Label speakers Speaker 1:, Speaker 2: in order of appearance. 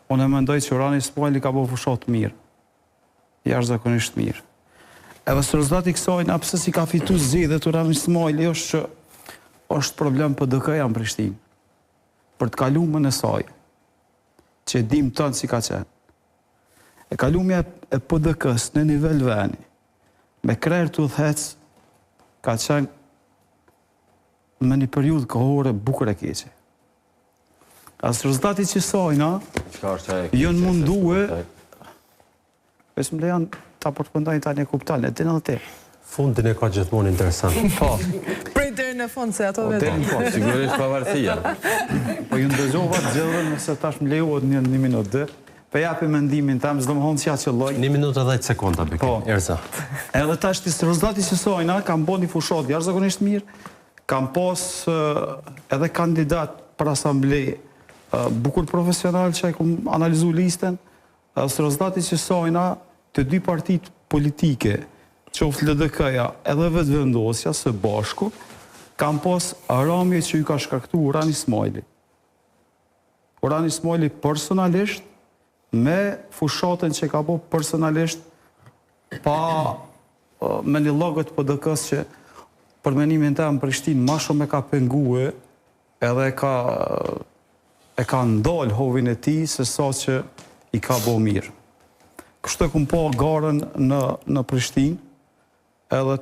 Speaker 1: unë e mendoj që Orani Ismaili ka bërë fushat mirë. Jashtëzakonisht mirë. Edhe së rezultati kësaj, pse si ka fitu zgjedhjet Orani Ismaili është problem PDK-ja në Prishtinë. Për të kalumën e saj, që dim tënë si ka qenë. E kalumja e PDK-s në nivel veni, me krerë të udhëhec, ka qenë me një periudhë kohore bukur e keqe. As rezultati që sajna, jënë mundue, pesë më lejan ta përpëndojnë ta një kuptal, e dinë edhe te.
Speaker 2: Fundin e ka gjithmonë interesant.
Speaker 1: Po.
Speaker 3: Prej deri në fund se ato vetë.
Speaker 2: Sigurisht pavarësia.
Speaker 1: Po ju ndëgjova të gjithën nëse tash më lejohet një minutë dhe, për japi mendimin tam, s'do më honë që ja qëlloj.
Speaker 2: 1 minutë dhe 10 sekonda, Bekim, Erza.
Speaker 1: Edhe tash të rezultati që sajna, kam bo një fushat jashtëzakonisht mirë, kam pas edhe kandidat për asamblej bukur profesional që e kom analizu listen, së rezultati që sajna të dy partit politike, qoftë LDK-ja edhe vetë vendosja së bashku, kam pas aramje që ju ka shkaktu Orani Ismaili. Orani Ismaili personalisht, me fushatën që ka po personalisht, pa me një logët PDK-s që për menimin të në Prishtinë ma shumë e ka pengue edhe e ka ndalë hovin e ti se sa që i ka bo mirë. Kështu e kumë po garën në Prishtinë edhe